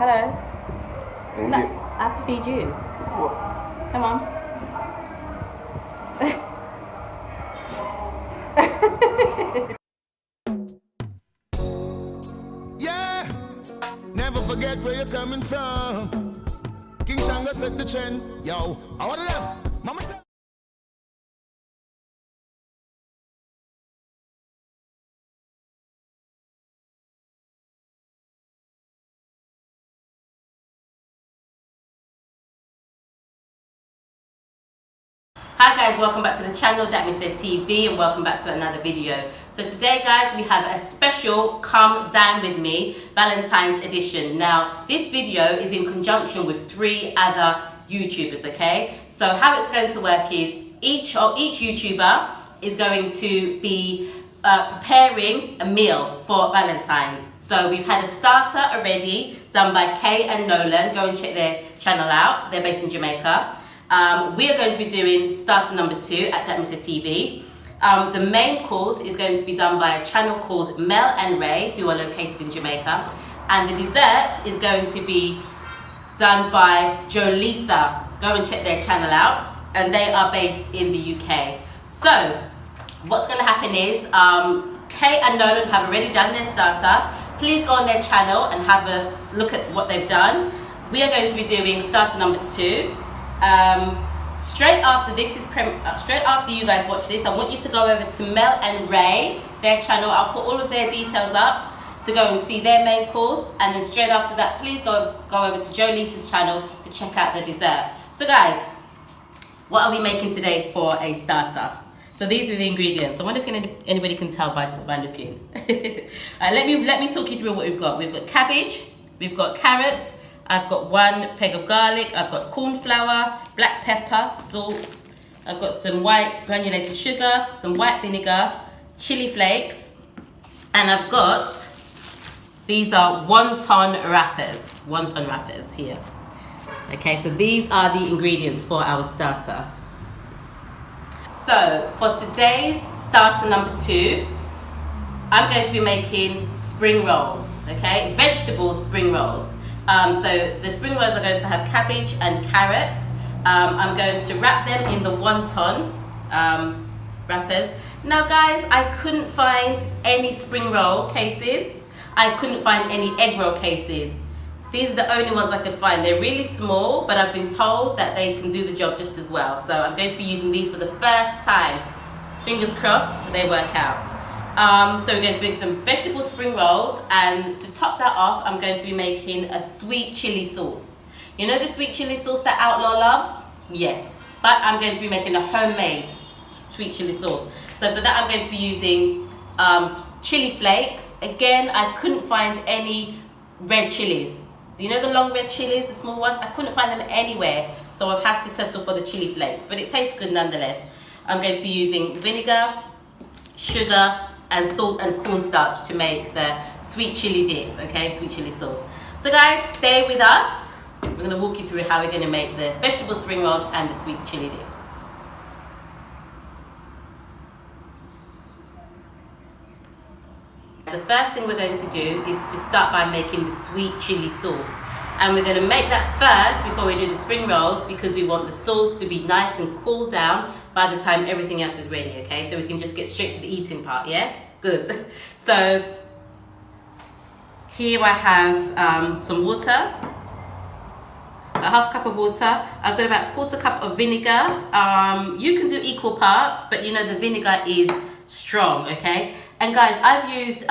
Hello. No, I have to feed you. What? Come on. Yeah, never forget where you're coming from. King Shanga set the trend. Yo, I want them. Mama. Hi guys, welcome back to the channel, datmisehtv, and welcome back to another video. So today guys, we have a special Come Dine With Me Valentine's edition. Now this video is in conjunction with 3 other YouTubers, okay? So how it's going to work is each YouTuber is going to be preparing a meal for Valentine's. So we've had a starter already done by Kay and Nolan. Go and check their channel out. They're based in Jamaica. We are going to be doing starter number 2 at datmisehtv. The main course is going to be done by a channel called Mel and Ray, who are located in Jamaica. And the dessert is going to be done by Joleisa. Go and check their channel out. And they are based in the UK. So what's going to happen is Kay and Nolan have already done their starter. Please go on their channel and have a look at what they've done. We are going to be doing starter number 2. Straight after you guys watch this, I want you to go over to Mel and Ray, their channel. I'll put all of their details up to go and see their main course, and then straight after that, please go over to Joleisa's channel to check out the dessert. So guys, what are we making today for a starter? So these are the ingredients. I wonder if anybody can tell by looking. Let me talk you through what we've got. We've got cabbage, we've got carrots, I've got 1 peg of garlic, I've got corn flour, black pepper, salt, I've got some white granulated sugar, some white vinegar, chili flakes, and I've got, these are wonton wrappers here. Okay, so these are the ingredients for our starter. So for today's starter number 2, I'm going to be making spring rolls, okay, vegetable spring rolls. So the spring rolls are going to have cabbage and carrot. I'm going to wrap them in the wonton wrappers. Now guys, I couldn't find any spring roll cases. I couldn't find any egg roll cases. These are the only ones I could find. They're really small, but I've been told that they can do the job just as well. So I'm going to be using these for the first time. Fingers crossed they work out. So we're going to make some vegetable spring rolls, and to top that off, I'm going to be making a sweet chili sauce. You know the sweet chili sauce that Outlaw loves? Yes, but I'm going to be making a homemade sweet chili sauce. So for that, I'm going to be using chili flakes. Again, I couldn't find any red chilies. You know the long red chilies, the small ones? I couldn't find them anywhere, so I've had to settle for the chili flakes, but it tastes good nonetheless. I'm going to be using vinegar, sugar, and salt and cornstarch to make the sweet chili dip, okay, sweet chili sauce. So guys, stay with us. We're going to walk you through how we're going to make the vegetable spring rolls and the sweet chili dip. The first thing we're going to do is to start by making the sweet chili sauce. And we're going to make that first before we do the spring rolls, because we want the sauce to be nice and cool down by the time everything else is ready, okay? So we can just get straight to the eating part, yeah? Good. So here I have some water, a half cup of water. I've got about 1/4 cup of vinegar. You can do equal parts, but you know the vinegar is strong, okay? And guys, I've used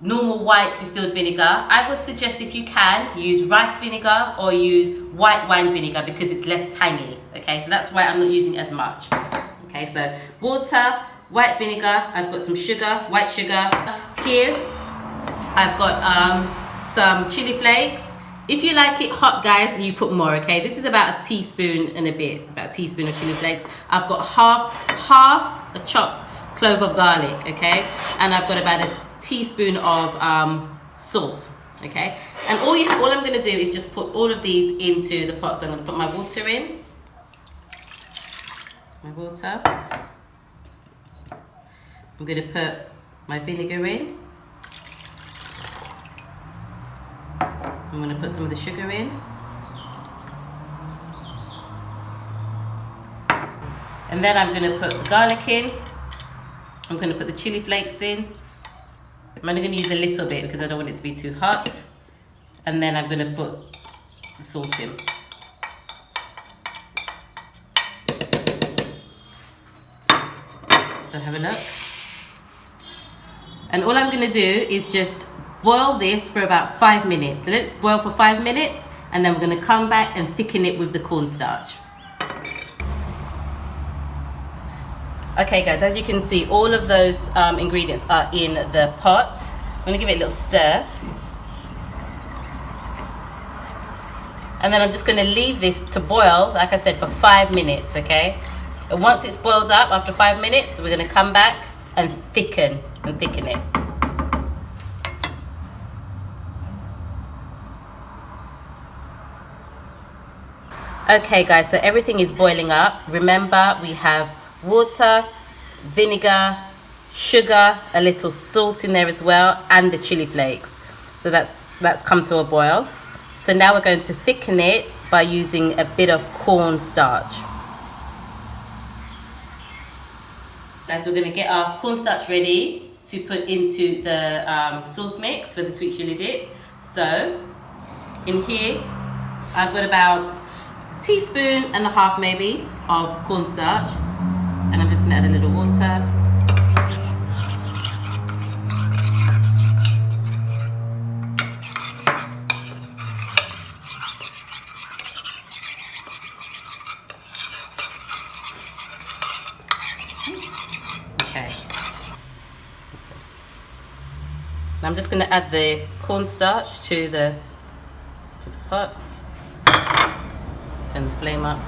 normal white distilled vinegar. I would suggest, if you can, use rice vinegar or use white wine vinegar because it's less tangy, okay? So that's why I'm not using as much. Okay, so water, white vinegar, I've got some sugar, white sugar. Here, I've got some chili flakes. If you like it hot, guys, you put more, okay? This is about a teaspoon and a bit, about a teaspoon of chili flakes. I've got half a chopped clove of garlic, okay? And I've got about a teaspoon of salt, okay? And all I'm gonna do is just put all of these into the pot. So I'm gonna put my water in. My water. I'm gonna put my vinegar in. I'm going to put some of the sugar in. And then I'm going to put the garlic in. I'm going to put the chili flakes in. I'm only going to use a little bit because I don't want it to be too hot. And then I'm going to put the salt in. So have a look. And all I'm going to do is just boil this for about 5 minutes. So let it boil for 5 minutes, and then we're going to come back and thicken it with the cornstarch. Okay guys, as you can see, all of those ingredients are in the pot. I'm going to give it a little stir. And then I'm just going to leave this to boil, like I said, for 5 minutes, okay? And once it's boiled up, after 5 minutes, we're going to come back and thicken it. Okay guys, so everything is boiling up. Remember, we have water, vinegar, sugar, a little salt in there as well, and the chili flakes. So that's come to a boil. So now we're going to thicken it by using a bit of cornstarch. Guys, we're going to get our cornstarch ready to put into the sauce mix for the sweet chili dip. So in here, I've got about a teaspoon and a half maybe of cornstarch. And I'm just going to add a little water. Okay. Now I'm just going to add the cornstarch to the pot. Turn the flame up.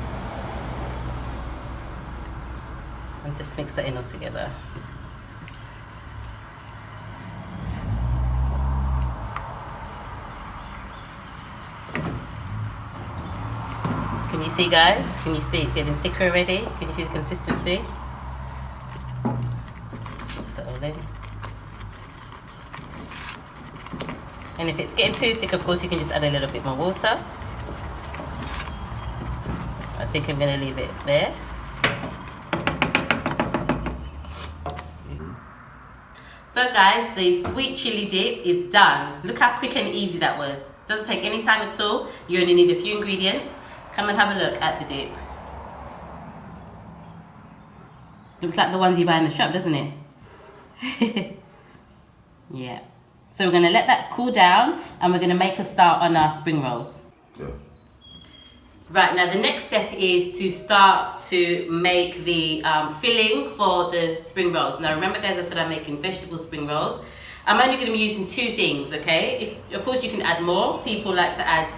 And just mix that in all together. Can you see, guys? Can you see it's getting thicker already? Can you see the consistency? Just mix that all in. And if it's getting too thick, of course, you can just add a little bit more water. I think I'm going to leave it there. So guys, the sweet chili dip is done. Look how quick and easy that was. Doesn't take any time at all. You only need a few ingredients. Come and have a look at the dip. Looks like the ones you buy in the shop, doesn't it? Yeah. So we're going to let that cool down and we're going to make a start on our spring rolls. Yeah. Right, now the next step is to start to make the filling for the spring rolls. Now remember guys, I said I'm making vegetable spring rolls. I'm only going to be using 2 things, okay? Of course you can add more. People like to add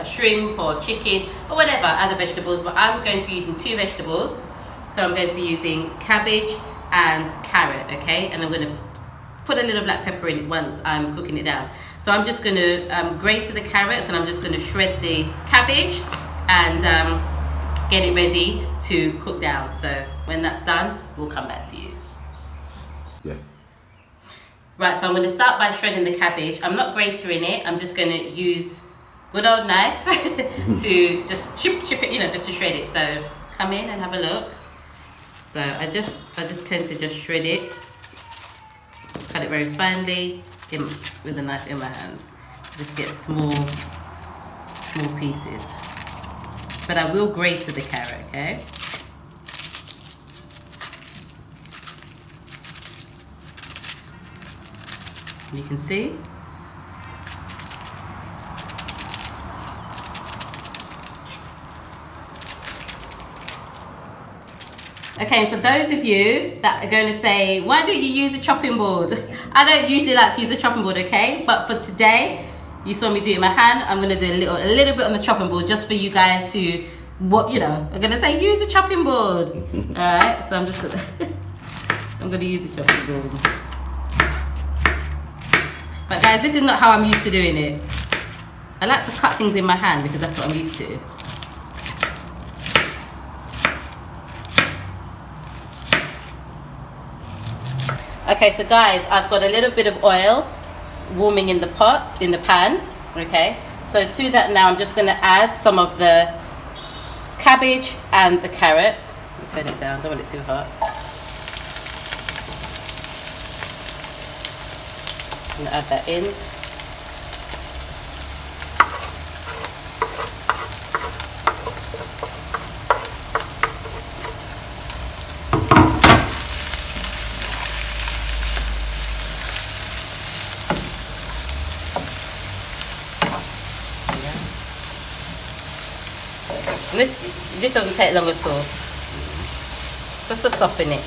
shrimp or chicken or whatever, other vegetables, but I'm going to be using 2 vegetables. So I'm going to be using cabbage and carrot, okay? And I'm going to put a little black pepper in it once I'm cooking it down. So I'm just going to grate the carrots and I'm just going to shred the cabbage and get it ready to cook down. So when that's done, we'll come back to you. Yeah. Right, so I'm going to start by shredding the cabbage. I'm not gratoring it. I'm just going to use good old knife to just chip it, you know, just to shred it. So come in and have a look. So I just tend to just shred it, cut it very finely with a knife in my hand. Just get small pieces. But I will grate the carrot, okay? You can see. Okay, and for those of you that are going to say, why don't you use a chopping board? I don't usually like to use a chopping board, okay? But for today, you saw me do it in my hand. I'm going to do a little bit on the chopping board just for you guys to, I'm going to say use a chopping board. All right, so I'm just going to, I'm going to use a chopping board. But guys, this is not how I'm used to doing it. I like to cut things in my hand because that's what I'm used to. Okay, so guys, I've got a little bit of oil warming in the pot, in the pan, okay? So to that now, I'm just going to add some of the cabbage and the carrot. Let me turn it down, don't want it too hot. I'm going to add that in. And this doesn't take long at all, just to soften it.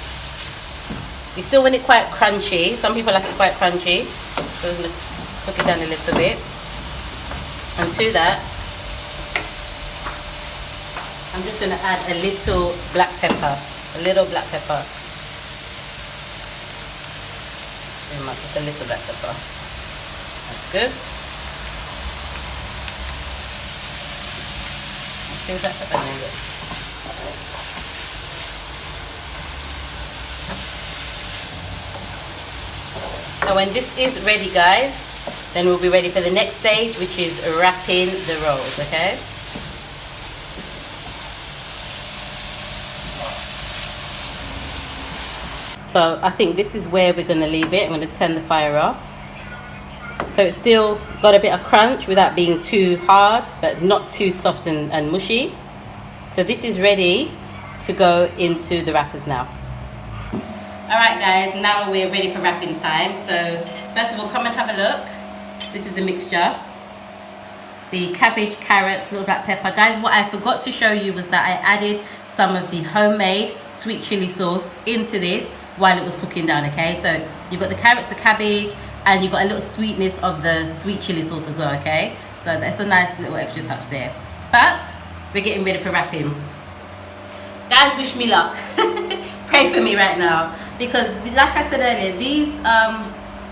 You still want it quite crunchy. Some people like it quite crunchy, so I'm going to cook it down a little bit. And to that, I'm just going to add a little black pepper, Too much, just a little black pepper. That's good. That now when this is ready, guys, then we'll be ready for the next stage, which is wrapping the rolls. Okay, so I think this is where we're going to leave it. I'm going to turn the fire off. So it's still got a bit of crunch without being too hard, but not too soft and mushy. So this is ready to go into the wrappers now. Alright guys, now we're ready for wrapping time. So first of all, come and have a look. This is the mixture. The cabbage, carrots, little black pepper. Guys, what I forgot to show you was that I added some of the homemade sweet chili sauce into this while it was cooking down, okay? So you've got the carrots, the cabbage, and you've got a little sweetness of the sweet chili sauce as well, okay? So that's a nice little extra touch there. But we're getting ready for wrapping. Guys, wish me luck. Pray for me right now, because like I said earlier,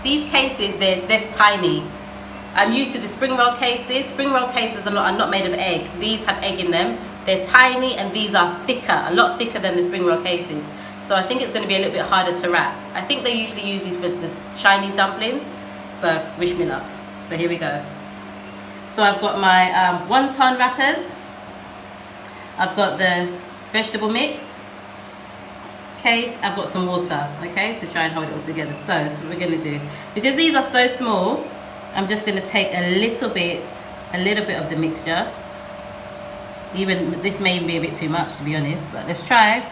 these cases, they're tiny. I'm used to the spring roll cases. Spring roll cases are not made of egg. These have egg in them. They're tiny, and these are thicker, a lot thicker than the spring roll cases. So I think it's going to be a little bit harder to wrap. I think they usually use these for the Chinese dumplings. So wish me luck. So here we go. So I've got my wonton wrappers. I've got the vegetable mix case. I've got some water, okay, to try and hold it all together. So that's what we're going to do. Because these are so small, I'm just going to take a little bit of the mixture. Even this may be a bit too much, to be honest, but let's try.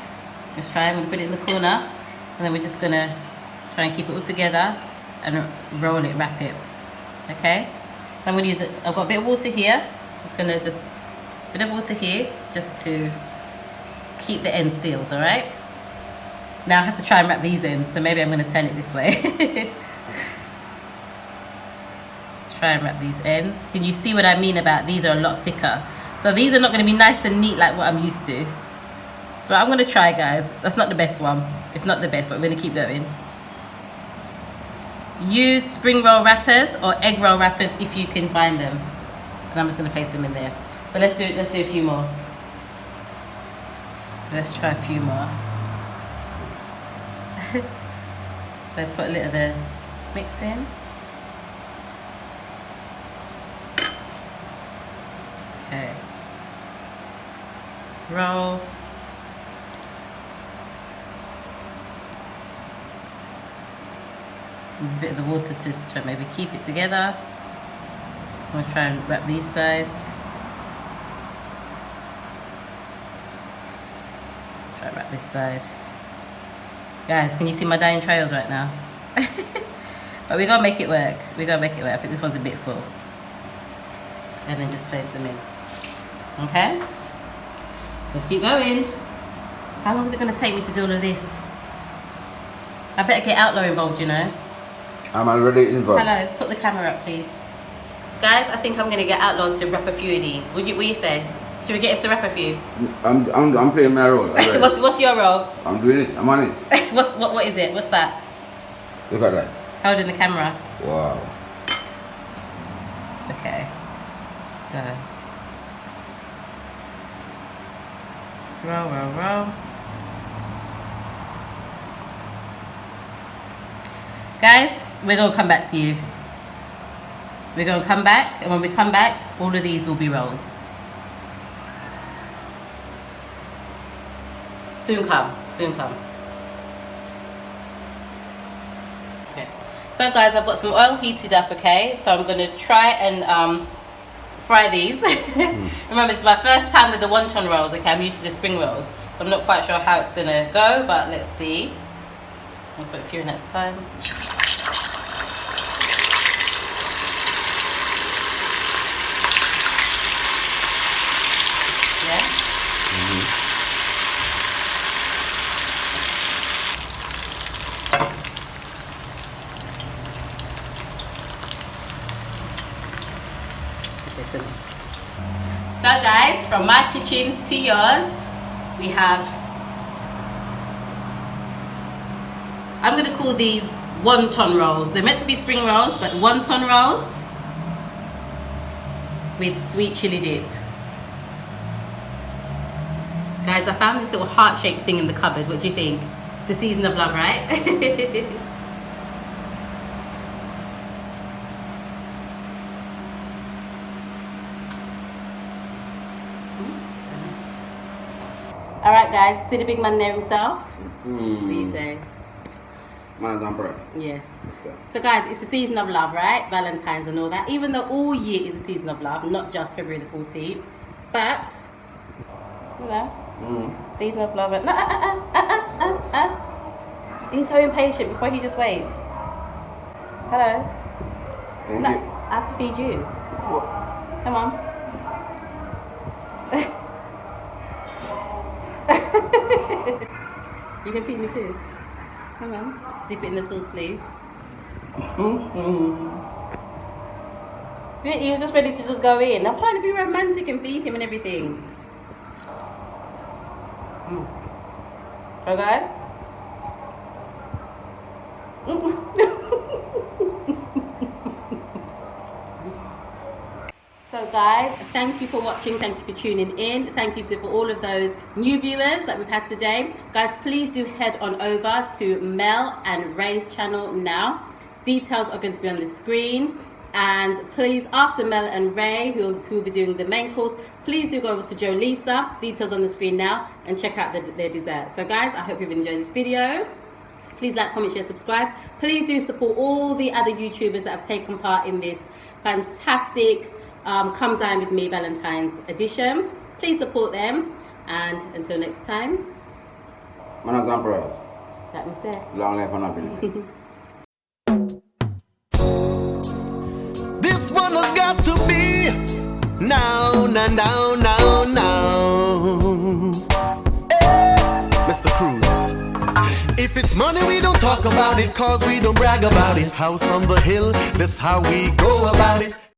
I'm going to put it in the corner, and then we're just going to try and keep it all together and roll it, wrap it. Okay? So I'm going to use it. I've got a bit of water here. Just going to a bit of water here just to keep the ends sealed, alright? Now I have to try and wrap these ends, so maybe I'm going to turn it this way. Try and wrap these ends. Can you see what I mean about these are a lot thicker? So these are not going to be nice and neat like what I'm used to. So I'm going to try, guys. That's not the best one. It's not the best, but we're going to keep going. Use spring roll wrappers or egg roll wrappers if you can find them. And I'm just going to place them in there. So let's do a few more. Let's try a few more. So put a little of the mix in. Okay. Roll. Use a bit of the water to try maybe keep it together. I'm going to try and wrap these sides. Try and wrap this side. Guys, can you see my dying trails right now? But we're going to make it work. We're going to make it work. I think this one's a bit full. And then just place them in. Okay? Let's keep going. How long is it going to take me to do all of this? I better get Outlaw involved, you know. I'm already involved. Hello, put the camera up, please. Guys, I think I'm going to get Outlaw to wrap a few of these. What do you say? Should we get him to wrap a few? I'm playing my role. What's your role? I'm doing it. I'm on it. What is it? What's that? Look at that. Holding the camera. Wow. Okay. So. Roll, roll, roll. Guys, we're going to come back to you. We're going to come back, and when we come back, all of these will be rolled. Soon come, soon come. Okay. So guys, I've got some oil heated up, okay? So I'm going to try and fry these. Remember, it's my first time with the wonton rolls, okay? I'm used to the spring rolls. So I'm not quite sure how it's going to go, but let's see. I'll put a few in at a time. Yeah? So guys, from my kitchen to yours, we have, I'm going to call these wonton rolls. They're meant to be spring rolls, but wonton rolls with sweet chili dip. Guys, I found this little heart-shaped thing in the cupboard. What do you think? It's a season of love, right? Alright guys, see the big man there himself? What do you say? Man's on price. Yes. Okay. So guys, it's the season of love, right? Valentine's and all that. Even though all year is a season of love, not just February the 14th. But, you know, season of love. He's so impatient before he just waits. Hello? Thank No, you. I have to feed you. What? Come on. You can feed me too. Come on. Dip it in the sauce, please. He was just ready to just go in. I'm trying to be romantic and feed him and everything. Okay? So guys, thank you for watching, thank you for tuning in, thank you for all of those new viewers that we've had today. Guys, please do head on over to Mel and Ray's channel now. Details are going to be on the screen, and please, after Mel and Ray, who will be doing the main course, please do go over to Joleisa, details on the screen now, and check out their dessert. So guys, I hope you've enjoyed this video. Please like, comment, share, subscribe. Please do support all the other YouTubers that have taken part in this fantastic Come Dine With Me Valentine's edition. Please support them, and until next time, Man's on price. that was it. Long life and happiness. This one has got to be now, now, now, now, now. Hey, Mr. Cruz. If it's money, we don't talk about it, cause we don't brag about it. House on the hill, that's how we go about it.